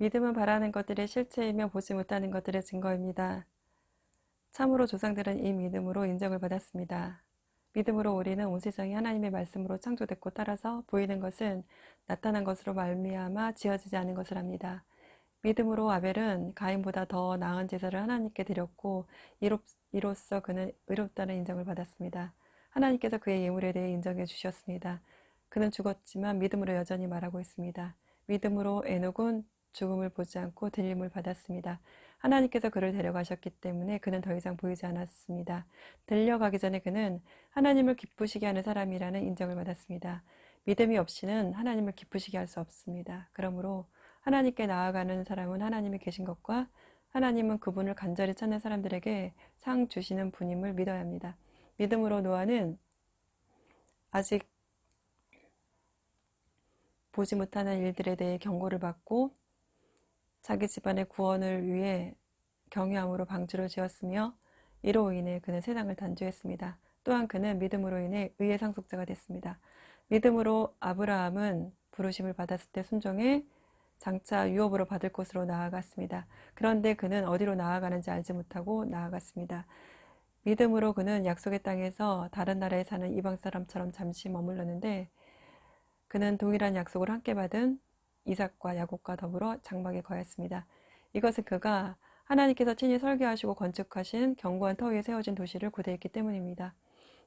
믿음은 바라는 것들의 실체이며 보지 못하는 것들의 증거입니다. 참으로 조상들은 이 믿음으로 인정을 받았습니다. 믿음으로 우리는 온 세상이 하나님의 말씀으로 창조됐고 따라서 보이는 것은 나타난 것으로 말미암아 지어지지 않은 것을 합니다. 믿음으로 아벨은 가인보다 더 나은 제사를 하나님께 드렸고 이로써 그는 의롭다는 인정을 받았습니다. 하나님께서 그의 예물에 대해 인정해 주셨습니다. 그는 죽었지만 믿음으로 여전히 말하고 있습니다. 믿음으로 에녹은 죽음을 보지 않고 들림을 받았습니다. 하나님께서 그를 데려가셨기 때문에 그는 더 이상 보이지 않았습니다. 들려가기 전에 그는 하나님을 기쁘시게 하는 사람이라는 인정을 받았습니다. 믿음이 없이는 하나님을 기쁘시게 할 수 없습니다. 그러므로 하나님께 나아가는 사람은 하나님이 계신 것과 하나님은 그분을 간절히 찾는 사람들에게 상 주시는 분임을 믿어야 합니다. 믿음으로 노아는 아직 보지 못하는 일들에 대해 경고를 받고 자기 집안의 구원을 위해 경유함으로 방주를 지었으며 이로 인해 그는 세상을 단죄했습니다. 또한 그는 믿음으로 인해 의의 상속자가 됐습니다. 믿음으로 아브라함은 부르심을 받았을 때 순종해 장차 유업으로 받을 곳으로 나아갔습니다. 그런데 그는 어디로 나아가는지 알지 못하고 나아갔습니다. 믿음으로 그는 약속의 땅에서 다른 나라에 사는 이방 사람처럼 잠시 머물렀는데 그는 동일한 약속을 함께 받은 이삭과 야곱과 더불어 장막에 거했습니다. 이것은 그가 하나님께서 친히 설계하시고 건축하신 견고한 터 위에 세워진 도시를 구대했기 때문입니다.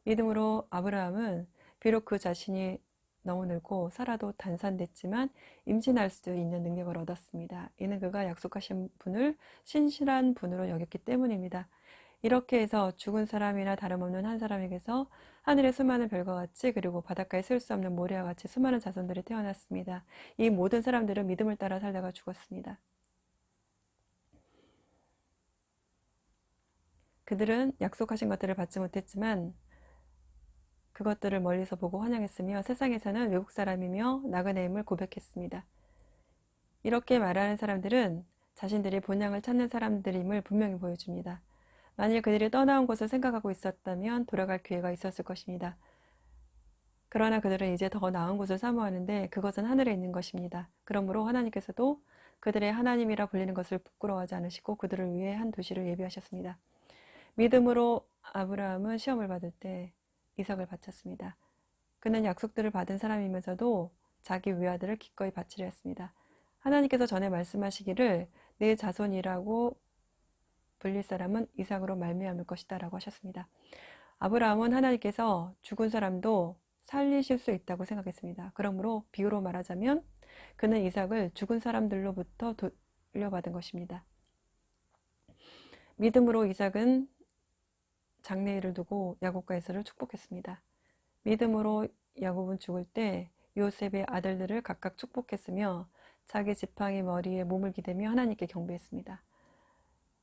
믿음으로 아브라함은 비록 그 자신이 너무 늙고 살아도 단산됐지만 임신할 수 있는 능력을 얻었습니다. 이는 그가 약속하신 분을 신실한 분으로 여겼기 때문입니다. 이렇게 해서 죽은 사람이나 다름없는 한 사람에게서 하늘의 수많은 별과 같이 그리고 바닷가에 쓸 수 없는 모래와 같이 수많은 자손들이 태어났습니다. 이 모든 사람들은 믿음을 따라 살다가 죽었습니다. 그들은 약속하신 것들을 받지 못했지만 그것들을 멀리서 보고 환영했으며 세상에서는 외국 사람이며 나그네임을 고백했습니다. 이렇게 말하는 사람들은 자신들이 본향을 찾는 사람들임을 분명히 보여줍니다. 만일 그들이 떠나온 것을 생각하고 있었다면 돌아갈 기회가 있었을 것입니다. 그러나 그들은 이제 더 나은 곳을 사모하는데 그것은 하늘에 있는 것입니다. 그러므로 하나님께서도 그들의 하나님이라 불리는 것을 부끄러워하지 않으시고 그들을 위해 한 도시를 예비하셨습니다. 믿음으로 아브라함은 시험을 받을 때 이삭을 바쳤습니다. 그는 약속들을 받은 사람이면서도 자기 외아들을 기꺼이 바치려 했습니다. 하나님께서 전에 말씀하시기를 내 자손이라고 불릴 사람은 이삭으로 말미암을 것이다 라고 하셨습니다. 아브라함은 하나님께서 죽은 사람도 살리실 수 있다고 생각했습니다. 그러므로 비유로 말하자면 그는 이삭을 죽은 사람들로부터 돌려받은 것입니다. 믿음으로 이삭은 장래일을 두고 야곱과 에서를 축복했습니다. 믿음으로 야곱은 죽을 때 요셉의 아들들을 각각 축복했으며 자기 지팡이 머리에 몸을 기대며 하나님께 경배했습니다.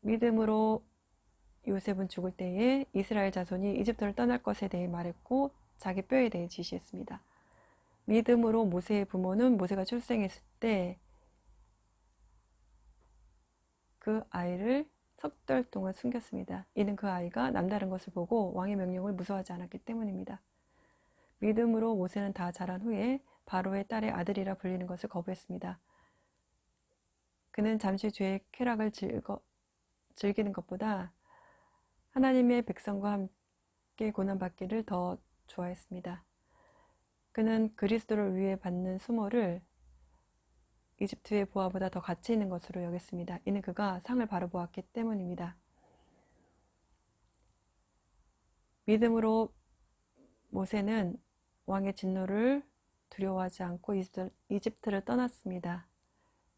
믿음으로 요셉은 죽을 때에 이스라엘 자손이 이집트를 떠날 것에 대해 말했고 자기 뼈에 대해 지시했습니다. 믿음으로 모세의 부모는 모세가 출생했을 때 그 아이를 석 달 동안 숨겼습니다. 이는 그 아이가 남다른 것을 보고 왕의 명령을 무서워하지 않았기 때문입니다. 믿음으로 모세는 다 자란 후에 바로의 딸의 아들이라 불리는 것을 거부했습니다. 그는 잠시 죄의 쾌락을 즐기는 것보다 하나님의 백성과 함께 고난받기를 더 좋아했습니다. 그는 그리스도를 위해 받는 수모를 이집트의 보화보다 더 가치 있는 것으로 여겼습니다. 이는 그가 상을 바로 보았기 때문입니다. 믿음으로 모세는 왕의 진노를 두려워하지 않고 이집트를 떠났습니다.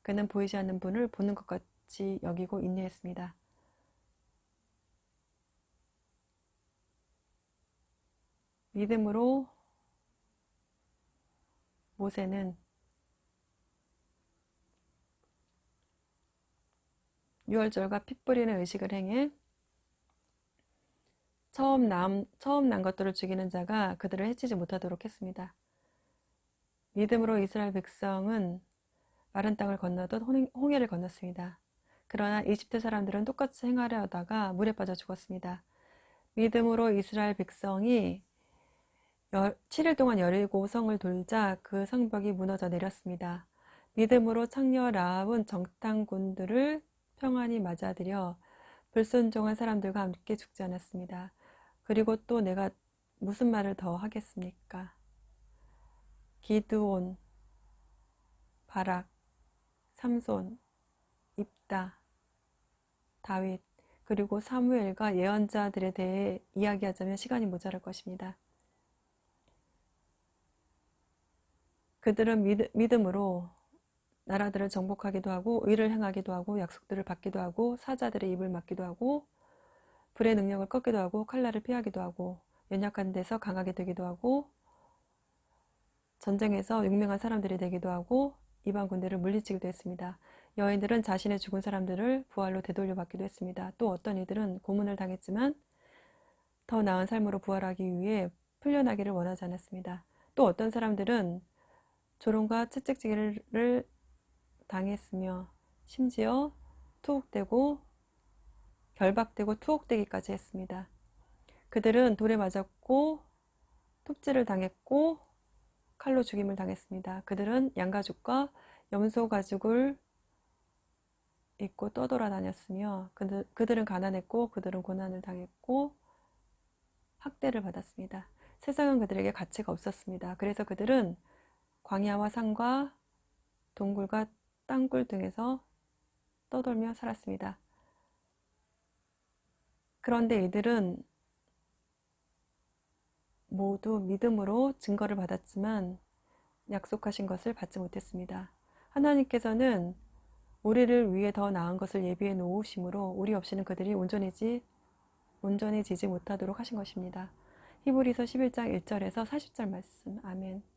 그는 보이지 않는 분을 보는 것 같이 여기고 인내했습니다. 믿음으로 모세는 유월절과 피 뿌리는 의식을 행해 처음 난 것들을 죽이는 자가 그들을 해치지 못하도록 했습니다. 믿음으로 이스라엘 백성은 마른 땅을 건너듯 홍해를 건넜습니다. 그러나 이집트 사람들은 똑같이 행하려 하다가 물에 빠져 죽었습니다. 믿음으로 이스라엘 백성이 7일 동안 여리고 성을 돌자 그 성벽이 무너져 내렸습니다. 믿음으로 창녀 라합은 정탐꾼들을 평안히 맞아들여 불순종한 사람들과 함께 죽지 않았습니다. 그리고 또 내가 무슨 말을 더 하겠습니까? 기드온, 바락, 삼손, 입다, 다윗, 그리고 사무엘과 예언자들에 대해 이야기하자면 시간이 모자랄 것입니다. 그들은 믿음으로 나라들을 정복하기도 하고 의를 행하기도 하고 약속들을 받기도 하고 사자들의 입을 막기도 하고 불의 능력을 꺾기도 하고 칼날을 피하기도 하고 연약한 데서 강하게 되기도 하고 전쟁에서 용맹한 사람들이 되기도 하고 이방 군대를 물리치기도 했습니다. 여인들은 자신의 죽은 사람들을 부활로 되돌려 받기도 했습니다. 또 어떤 이들은 고문을 당했지만 더 나은 삶으로 부활하기 위해 풀려나기를 원하지 않았습니다. 또 어떤 사람들은 조롱과 채찍질을 당했으며 심지어 투옥되고 결박되고 투옥되기까지 했습니다. 그들은 돌에 맞았고 톱질을 당했고 칼로 죽임을 당했습니다. 그들은 양가죽과 염소 가죽을 입고 떠돌아다녔으며 그들은 가난했고 그들은 고난을 당했고 학대를 받았습니다. 세상은 그들에게 가치가 없었습니다. 그래서 그들은 광야와 산과 동굴과 땅굴 등에서 떠돌며 살았습니다. 그런데 이들은 모두 믿음으로 증거를 받았지만 약속하신 것을 받지 못했습니다. 하나님께서는 우리를 위해 더 나은 것을 예비해 놓으심으로 우리 없이는 그들이 온전해지지 못하도록 하신 것입니다. 히브리서 11장 1절에서 40절 말씀. 아멘.